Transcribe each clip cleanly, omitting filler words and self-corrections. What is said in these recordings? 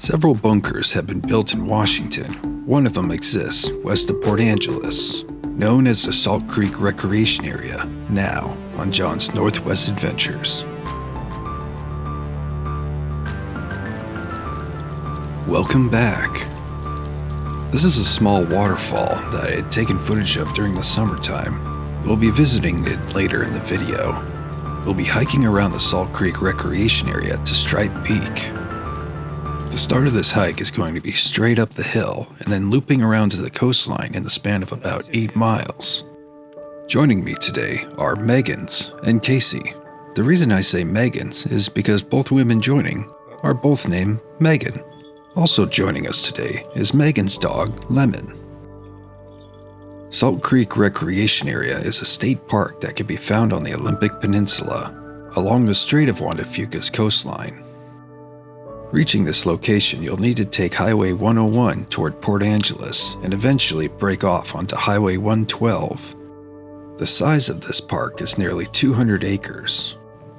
Several bunkers have been built in Washington. One of them exists west of Port Angeles, known as the Salt Creek Recreation Area, now on John's Northwest Adventures. Welcome back. This is a small waterfall that I had taken footage of during the summertime. We'll be visiting it later in the video. We'll be hiking around the Salt Creek Recreation Area to Stripe Peak. The start of this hike is going to be straight up the hill and then looping around to the coastline in the span of about 8 miles. Joining me today are Megan's and Casey. The reason I say Megan's is because both women joining are both named Megan. Also joining us today is Megan's dog, Lemon. Salt Creek Recreation Area is a state park that can be found on the Olympic Peninsula, along the Strait of Juan de Fuca's coastline. Reaching this location, you'll need to take Highway 101 toward Port Angeles and eventually break off onto Highway 112. The size of this park is nearly 200 acres.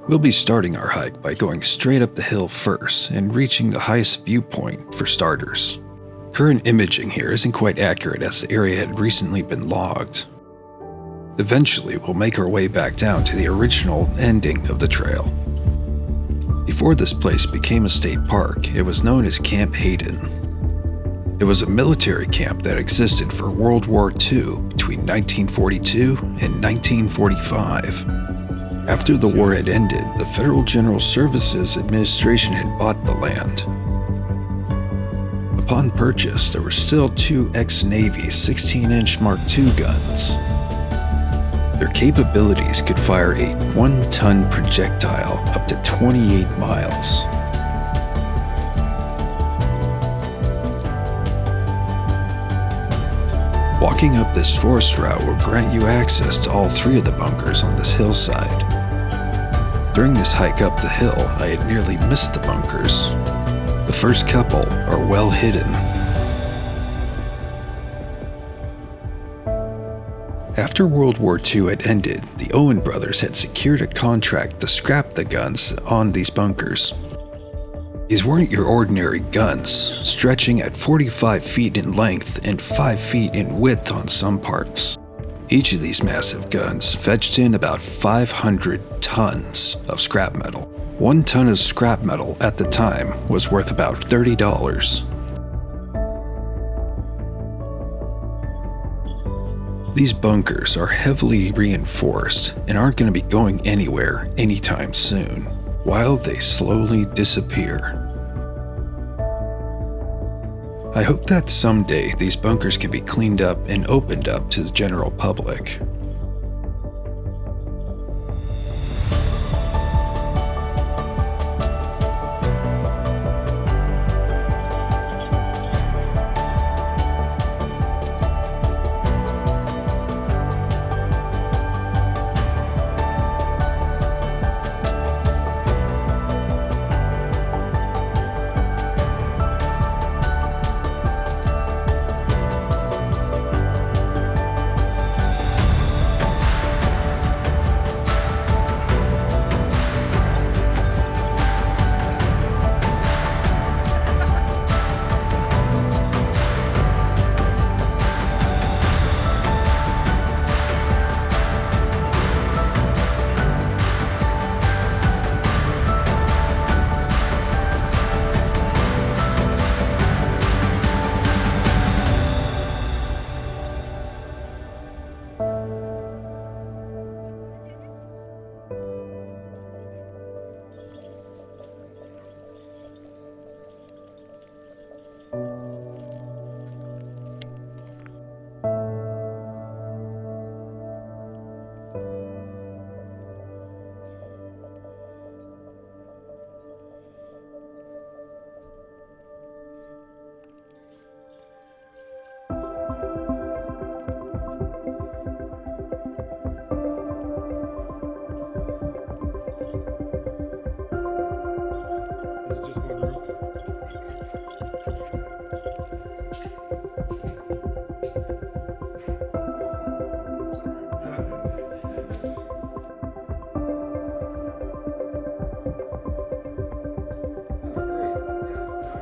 We'll be starting our hike by going straight up the hill first and reaching the highest viewpoint for starters. Current imaging here isn't quite accurate as the area had recently been logged. Eventually, we'll make our way back down to the original ending of the trail. Before this place became a state park, it was known as Camp Hayden. It was a military camp that existed for World War II between 1942 and 1945. After the war had ended, the Federal General Services Administration had bought the land. Upon purchase, there were still 2 ex-Navy 16-inch Mark II guns. Their capabilities could fire a 1-ton projectile up to 28 miles. Walking up this forest route will grant you access to all 3 of the bunkers on this hillside. During this hike up the hill, I had nearly missed the bunkers. The first couple are well hidden. After World War II had ended, the Owen brothers had secured a contract to scrap the guns on these bunkers. These weren't your ordinary guns, stretching at 45 feet in length and 5 feet in width on some parts. Each of these massive guns fetched in about 500 tons of scrap metal. 1 ton of scrap metal at the time was worth about $30. These bunkers are heavily reinforced and aren't going to be going anywhere anytime soon, while they slowly disappear. I hope that someday these bunkers can be cleaned up and opened up to the general public.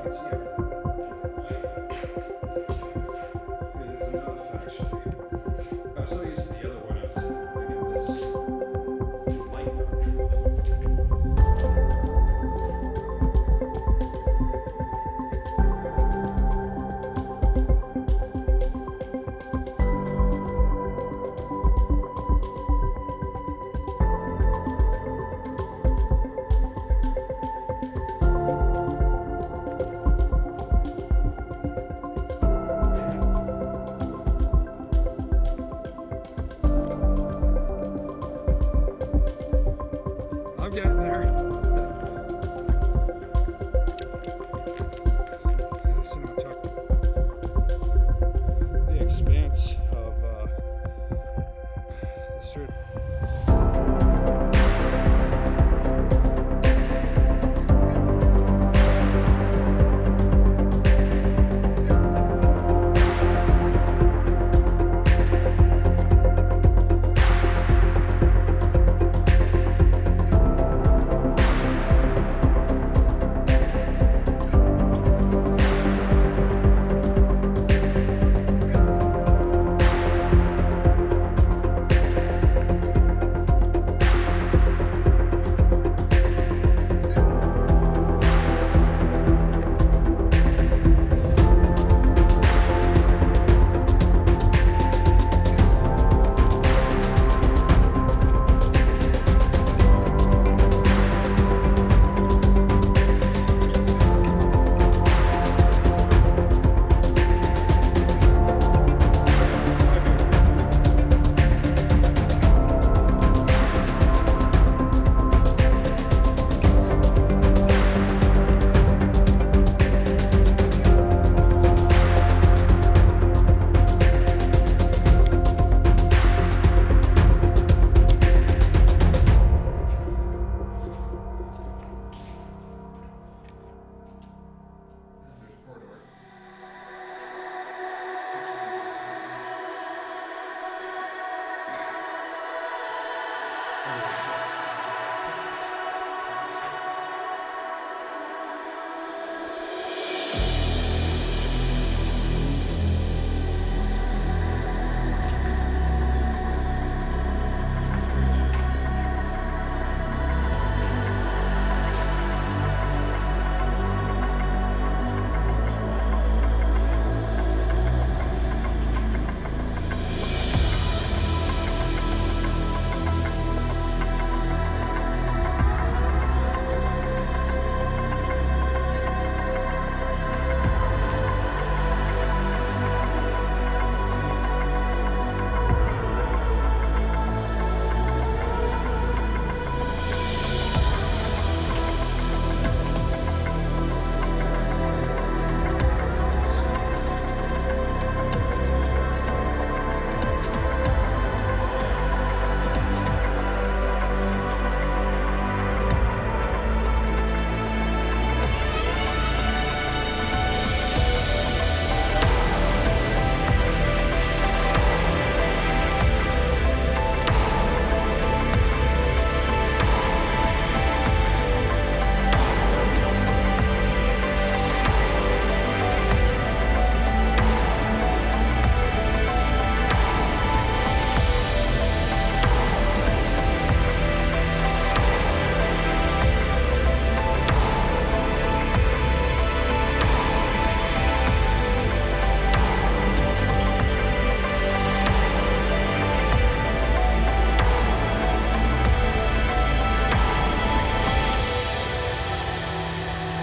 can see everything. Okay, there's another factory. I was so used to the other one, I was thinking this might not move. I'm getting there. The expanse of the strip.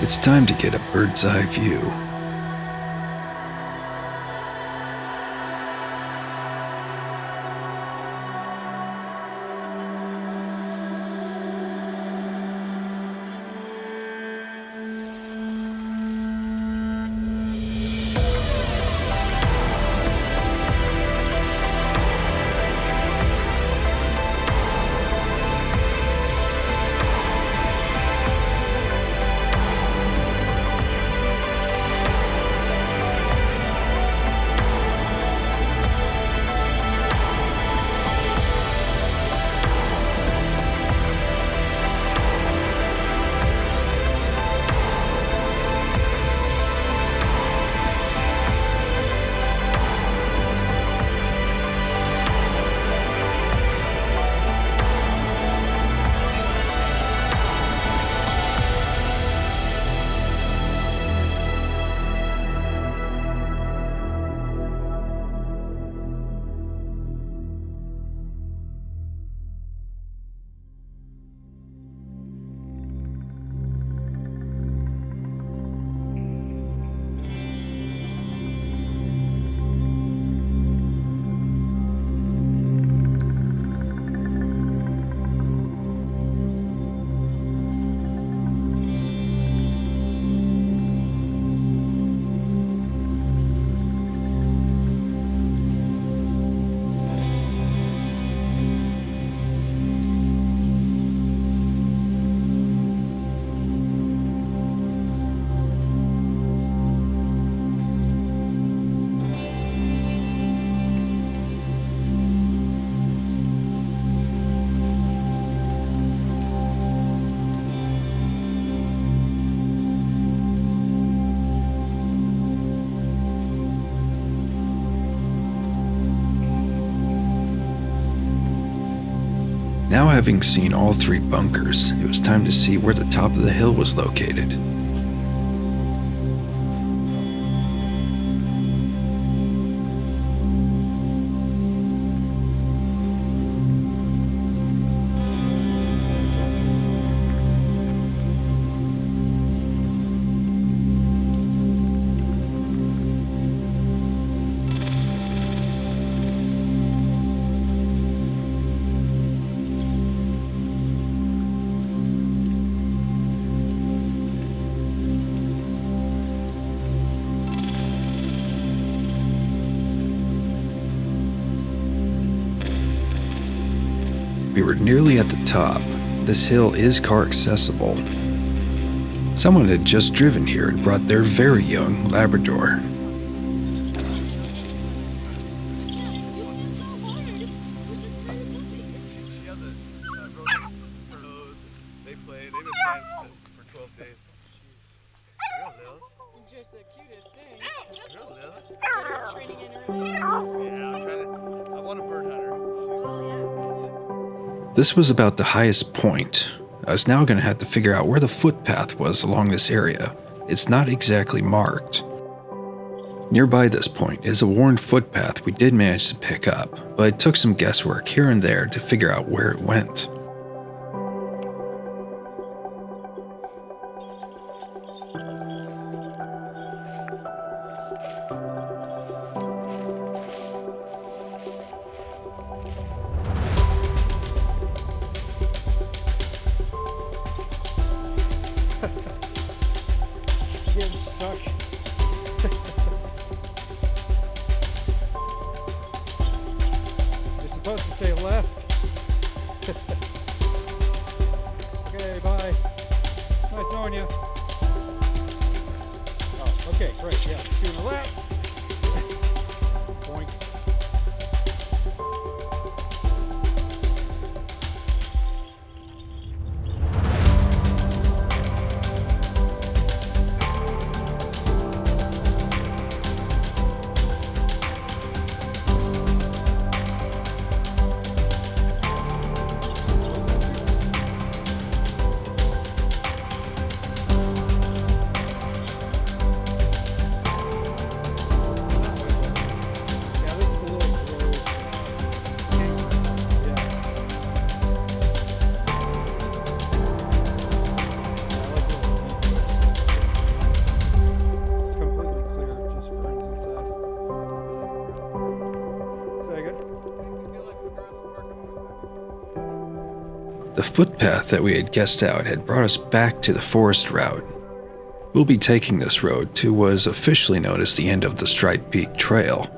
It's time to get a bird's eye view. Now, having seen all 3 bunkers, it was time to see where the top of the hill was located. We were nearly at the top. This hill is car accessible. Someone had just driven here and brought their very young Labrador. This was about the highest point. I was now going to have to figure out where the footpath was along this area. It's not exactly marked. Nearby this point is a worn footpath we did manage to pick up, but it took some guesswork here and there to figure out where it went. Getting stuck. You're supposed to say left. Okay, bye. Nice knowing you. Oh, okay, great. Yeah, doing a lap. Point. The footpath that we had guessed out had brought us back to the forest route. We'll be taking this road to what is officially known as the end of the Stride Peak Trail.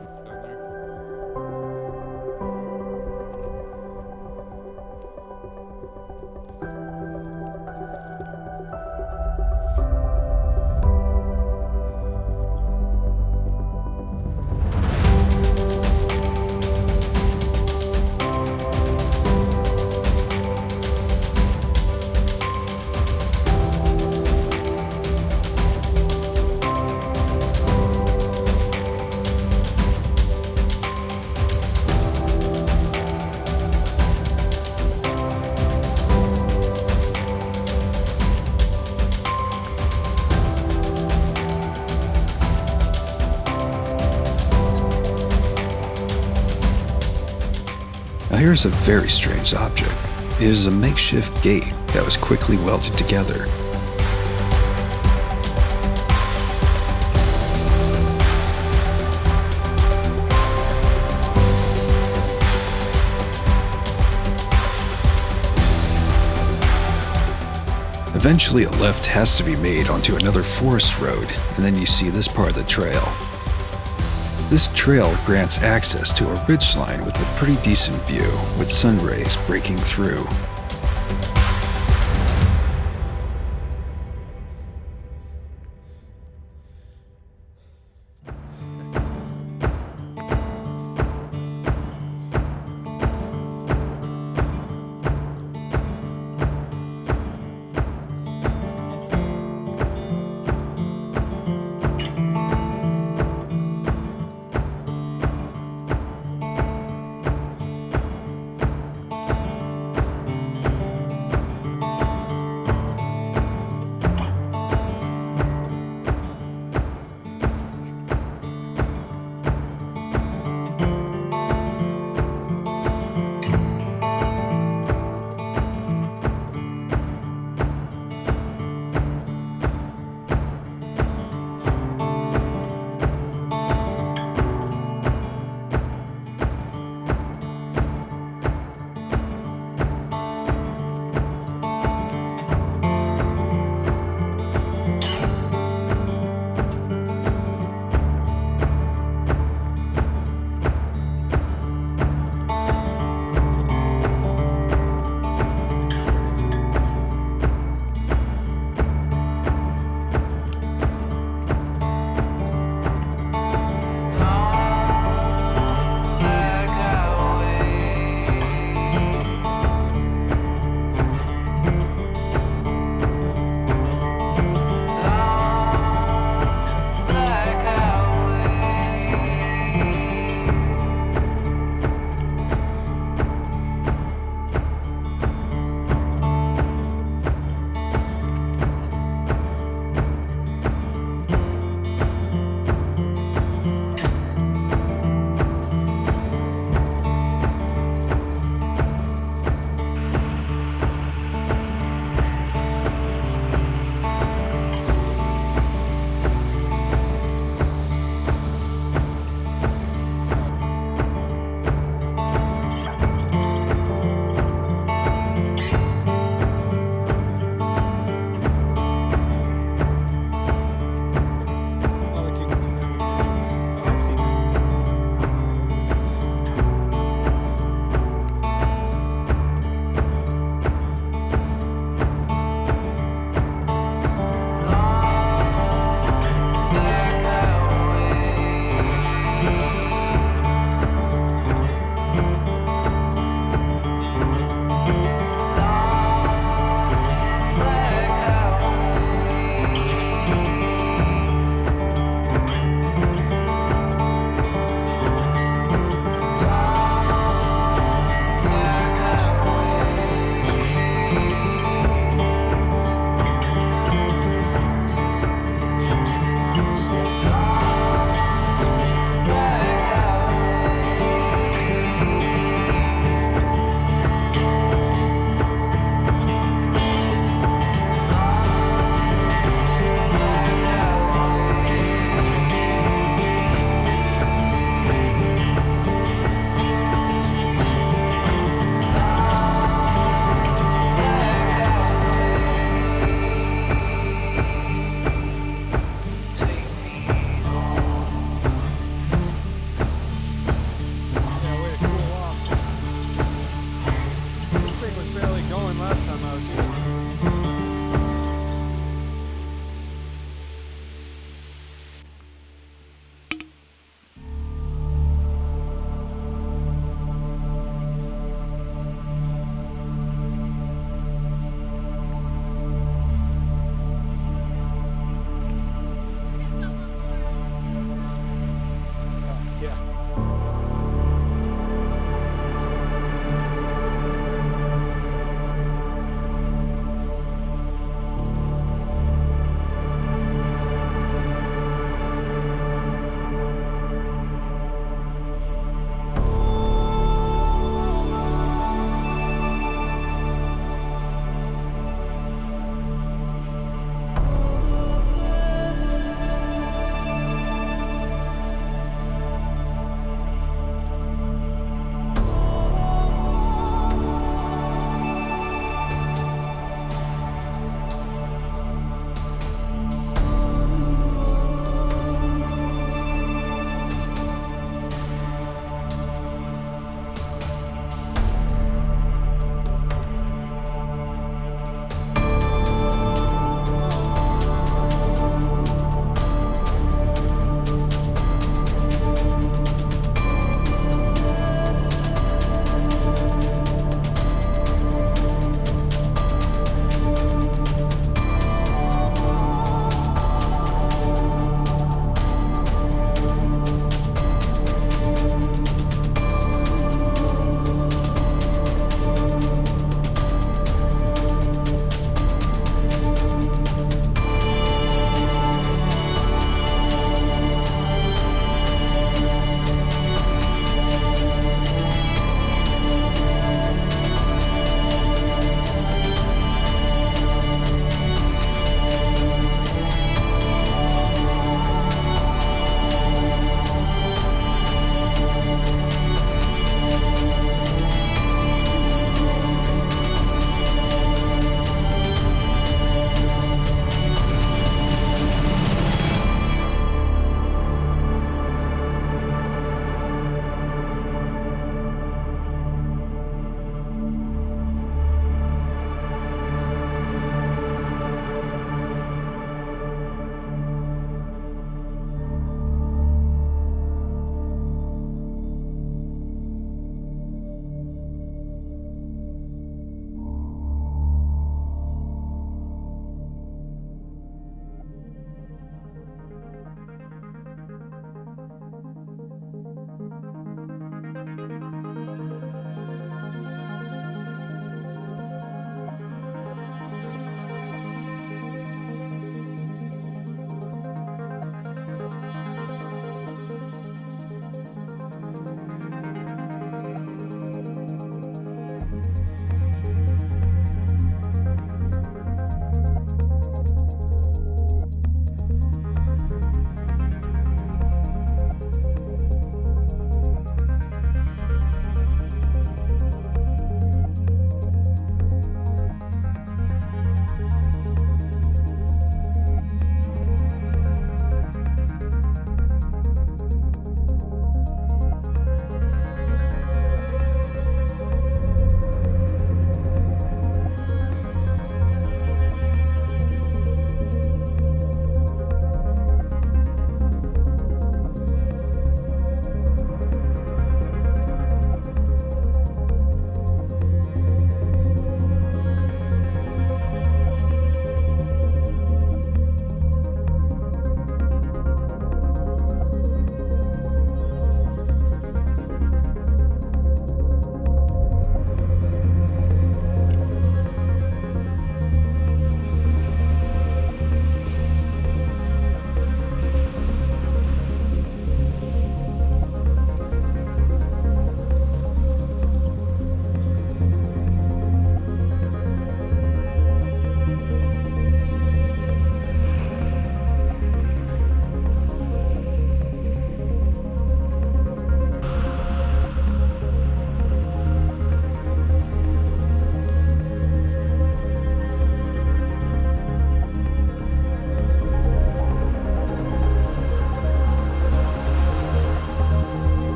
Now here's a very strange object. It is a makeshift gate that was quickly welded together. Eventually a left has to be made onto another forest road, and then you see this part of the trail. This trail grants access to a ridgeline with a pretty decent view, with sun rays breaking through.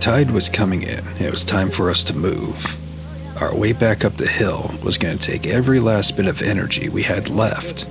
tide was coming in, it was time for us to move. Our way back up the hill was going to take every last bit of energy we had left.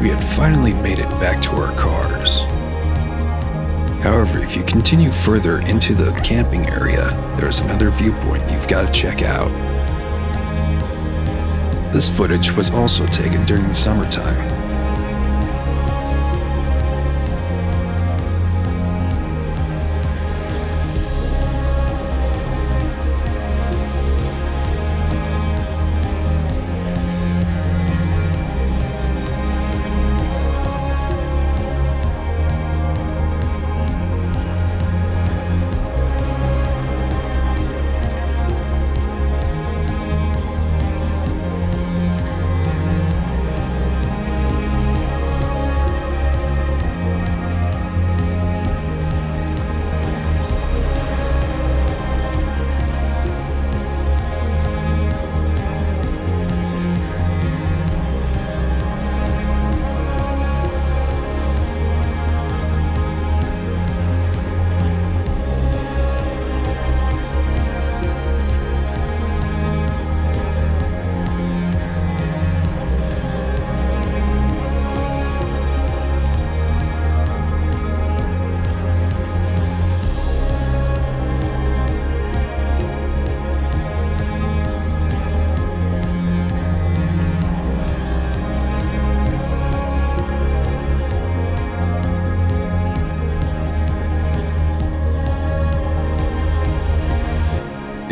We had finally made it back to our cars. However, if you continue further into the camping area, there is another viewpoint you've got to check out. This footage was also taken during the summertime.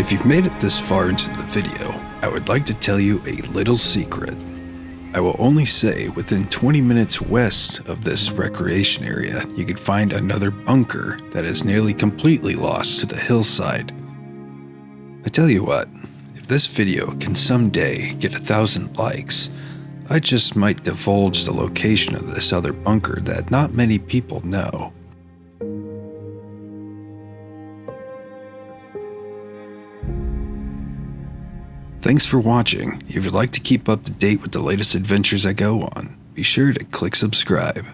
If you've made it this far into the video, I would like to tell you a little secret. I will only say within 20 minutes west of this recreation area, you could find another bunker that is nearly completely lost to the hillside. I tell you what, if this video can someday get 1,000 likes, I just might divulge the location of this other bunker that not many people know. Thanks for watching. If you'd like to keep up to date with the latest adventures I go on, be sure to click subscribe.